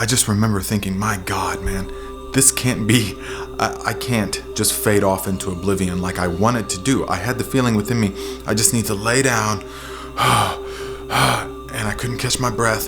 I just remember thinking, my God, man, this can't be. I can't just fade off into oblivion like I wanted to do. I had the feeling within me, I just need to lay down. And I couldn't catch my breath.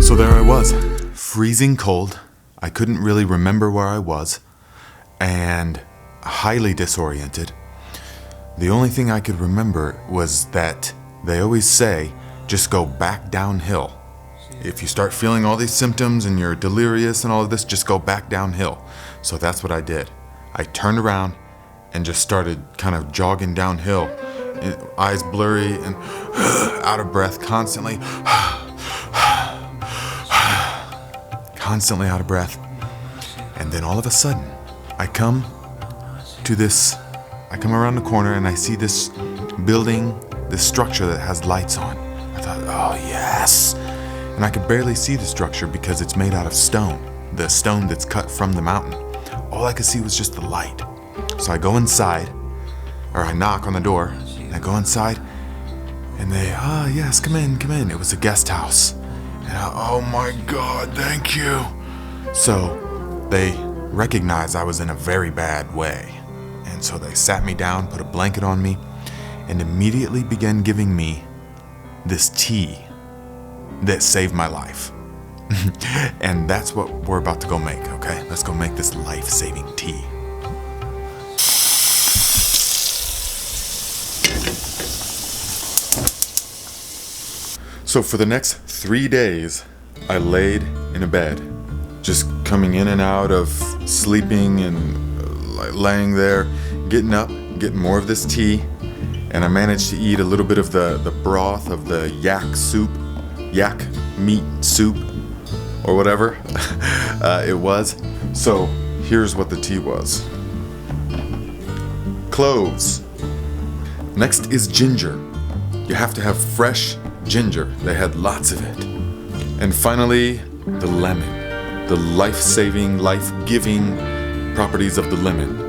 So there I was, freezing cold. I couldn't really remember where I was, and highly disoriented. The only thing I could remember was that they always say, just go back downhill. If you start feeling all these symptoms and you're delirious and all of this, just go back downhill. So that's what I did. I turned around and just started kind of jogging downhill, eyes blurry and out of breath constantly. Constantly out of breath. And then all of a sudden, I come around the corner and I see this building, this structure that has lights on. I thought, oh yes. And I could barely see the structure because it's made out of stone, the stone that's cut from the mountain. All I could see was just the light. So I go inside, or I knock on the door, and I go inside, and they, yes, come in. It was a guest house. And oh my God, thank you. So they recognized I was in a very bad way. And so they sat me down, put a blanket on me, and immediately began giving me this tea that saved my life. And that's what we're about to go make, okay? Let's go make this life-saving tea. So for the next 3 days, I laid in a bed, just coming in and out of sleeping and laying there, getting up, getting more of this tea, and I managed to eat a little bit of the broth of the yak meat soup, or whatever it was. So here's what the tea was. Cloves. Next is ginger. You have to have fresh ginger. They had lots of it. And finally, the lemon. The life-saving, life-giving properties of the lemon.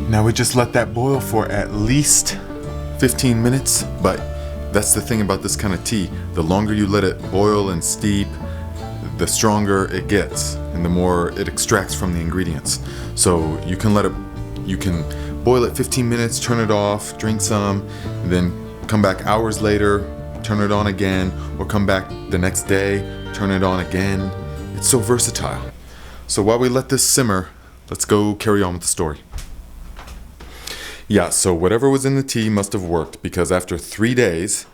Now we just let that boil for at least 15 minutes, but that's the thing about this kind of tea. The longer you let it boil and steep, the stronger it gets and the more it extracts from the ingredients. So you can boil it 15 minutes, turn it off, drink some, then come back hours later, turn it on again, or come back the next day, turn it on again. It's so versatile. So while we let this simmer, let's go carry on with the story. Yeah, so whatever was in the tea must have worked, because after 3 days,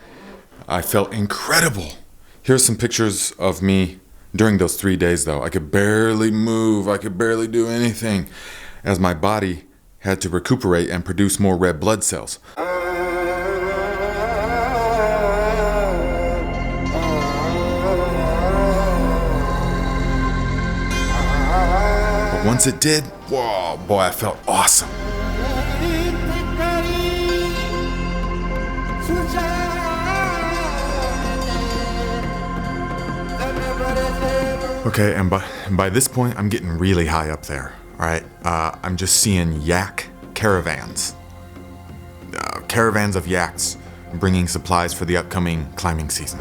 I felt incredible. Here's some pictures of me during those 3 days, though. I could barely move. I could barely do anything, as my body had to recuperate and produce more red blood cells. But once it did, whoa, boy, I felt awesome. Okay, and by this point, I'm getting really high up there, all right? I'm just seeing yak caravans. Caravans of yaks bringing supplies for the upcoming climbing season.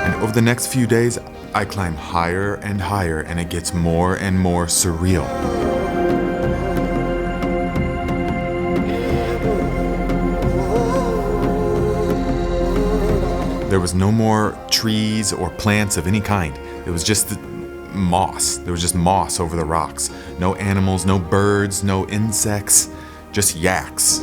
And over the next few days, I climb higher and higher, and it gets more and more surreal. There was no more trees or plants of any kind. It was just moss. There was just moss over the rocks. No animals, no birds, no insects, just yaks.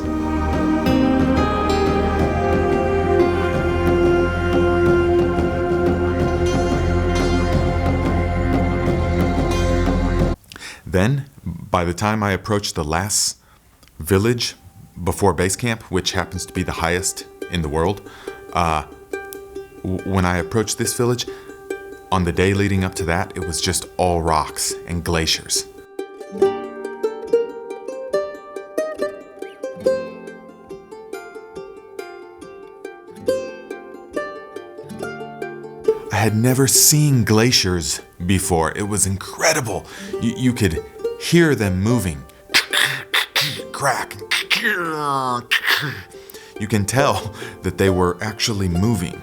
Then, by the time I approached the last village before base camp, which happens to be the highest in the world, when I approached this village, on the day leading up to that, it was just all rocks and glaciers. I had never seen glaciers before. It was incredible. You could hear them moving. Crack. You can tell that they were actually moving.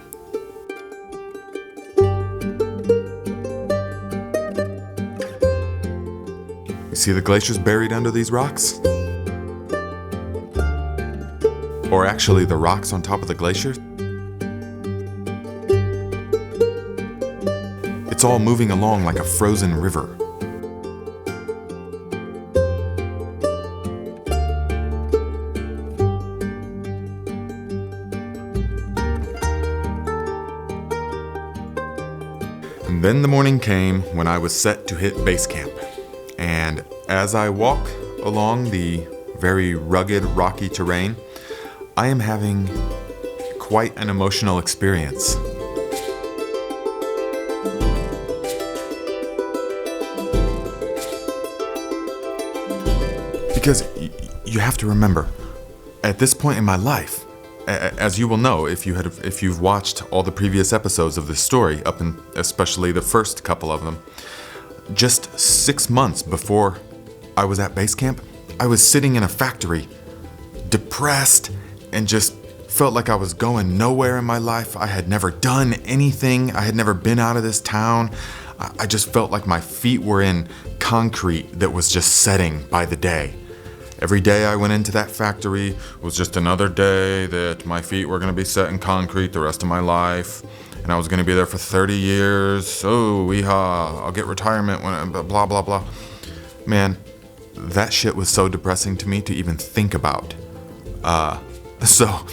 You see the glaciers buried under these rocks? Or actually the rocks on top of the glaciers? It's all moving along like a frozen river. And then the morning came when I was set to hit base camp. And as I walk along the very rugged, rocky terrain, I am having quite an emotional experience. Because you have to remember, at this point in my life, as you will know if you've watched all the previous episodes of this story, especially the first couple of them, just 6 months before I was at base camp, I was sitting in a factory, depressed, and just felt like I was going nowhere in my life. I had never done anything. I had never been out of this town. I just felt like my feet were in concrete that was just setting by the day. Every day I went into that factory was just another day that my feet were going to be set in concrete the rest of my life. And I was going to be there for 30 years. Oh, weehaw, I'll get retirement when blah, blah, blah. Man, that shit was so depressing to me to even think about. So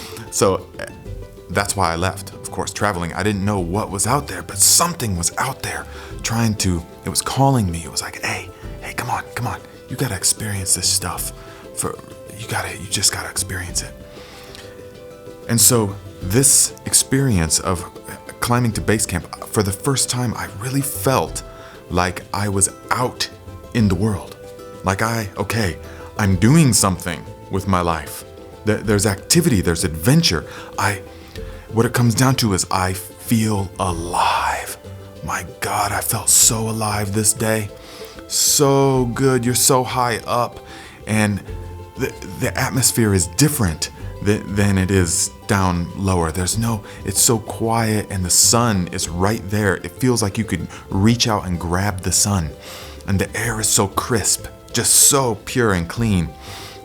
that's why I left. Of course, traveling, I didn't know what was out there, but something was out there it was calling me. It was like, hey, come on. You got to experience this stuff. You just gotta experience it. And so this experience of climbing to base camp, for the first time, I really felt like I was out in the world. Like I'm doing something with my life. There's activity, there's adventure. What it comes down to is I feel alive. My God, I felt so alive this day. So good, you're so high up. And the atmosphere is different than it is down lower. It's so quiet and the sun is right there. It feels like you could reach out and grab the sun. And the air is so crisp, just so pure and clean.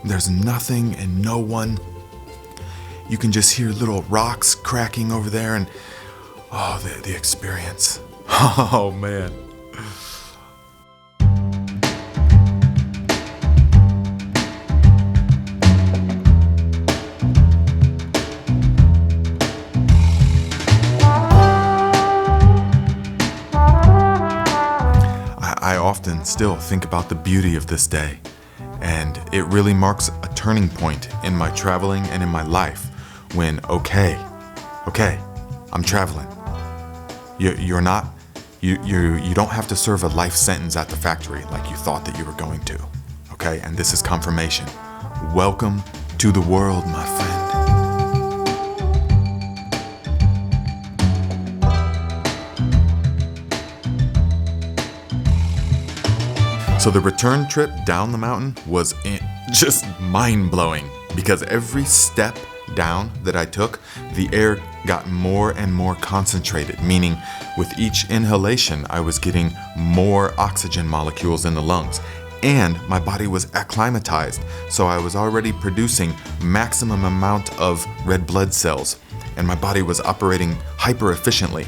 There's nothing and no one. You can just hear little rocks cracking over there and the experience. Oh man. I often still think about the beauty of this day, and it really marks a turning point in my traveling and in my life when, okay, I'm traveling. You don't have to serve a life sentence at the factory like you thought that you were going to, okay? And this is confirmation. Welcome to the world, my friend. So the return trip down the mountain was just mind-blowing because every step down that I took, the air got more and more concentrated, meaning with each inhalation, I was getting more oxygen molecules in the lungs, and my body was acclimatized, so I was already producing maximum amount of red blood cells, and my body was operating hyper efficiently.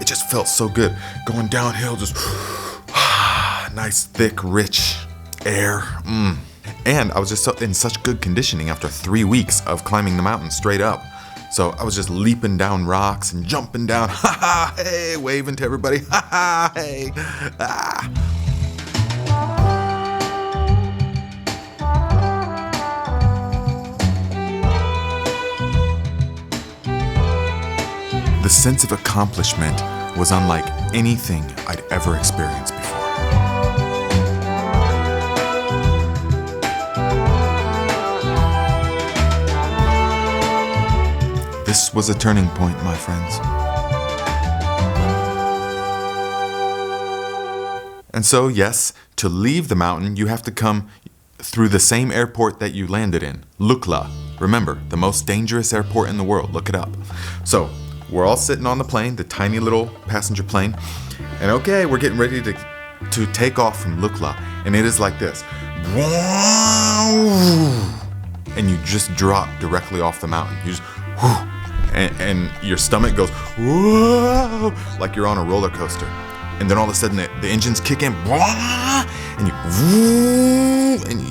It just felt so good. Going downhill, just nice, thick, rich air. And I was just in such good conditioning after 3 weeks of climbing the mountain straight up. So I was just leaping down rocks and jumping down, hey, waving to everybody, hey, sense of accomplishment was unlike anything I'd ever experienced before. This was a turning point, my friends. And so, yes, to leave the mountain, you have to come through the same airport that you landed in, Lukla. Remember, the most dangerous airport in the world. Look it up. So, we're all sitting on the plane, the tiny little passenger plane, and okay, we're getting ready to take off from Lukla, and it is like this. And you just drop directly off the mountain. You just, and your stomach goes, whoa, like you're on a roller coaster. And then all of a sudden the engines kick in, and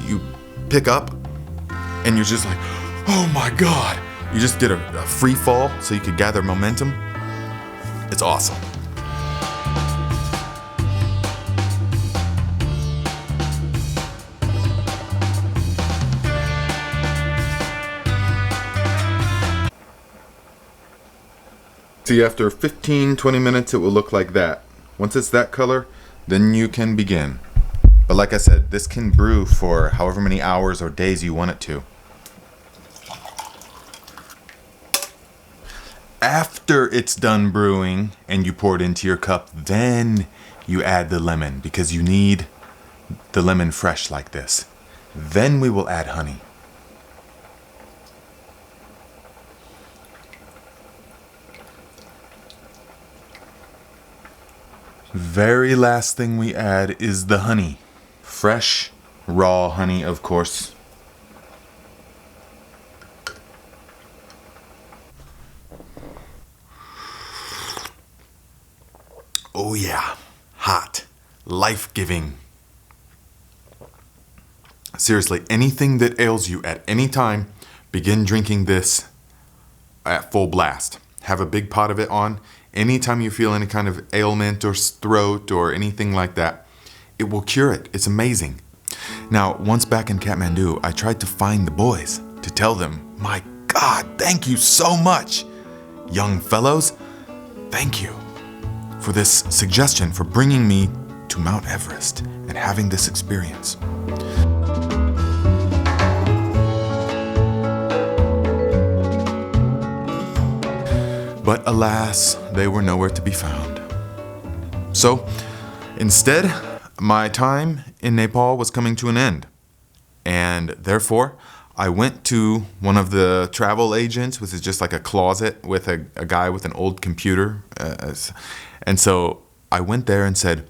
you pick up, and you're just like, oh my God. You just did a free fall so you could gather momentum. It's awesome. See, after 15-20 minutes, it will look like that. Once it's that color, then you can begin. But like I said, this can brew for however many hours or days you want it to. After it's done brewing and you pour it into your cup, then you add the lemon, because you need the lemon fresh like this. Then we will add honey. Very last thing we add is the honey. Fresh, raw honey, of course. Oh yeah, hot, life-giving. Seriously, anything that ails you at any time, begin drinking this at full blast. Have a big pot of it on. Anytime you feel any kind of ailment or throat or anything like that, it will cure it. It's amazing. Now, once back in Kathmandu, I tried to find the boys to tell them, my God, thank you so much. Young fellows, thank you for this suggestion, for bringing me to Mount Everest and having this experience. But alas, they were nowhere to be found. So, instead, my time in Nepal was coming to an end. And therefore, I went to one of the travel agents, which is just like a closet with a guy with an old computer. And so I went there and said,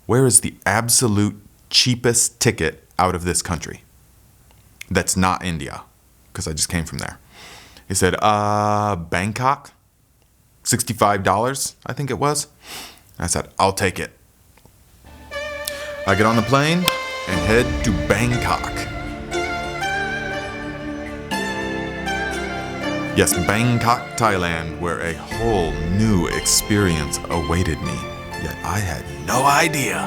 where is the absolute cheapest ticket out of this country? That's not India, because I just came from there. He said, Bangkok, $65, I think it was. I said, I'll take it. I get on the plane and head to Bangkok. Yes, Bangkok, Thailand, where a whole new experience awaited me. Yet I had no idea.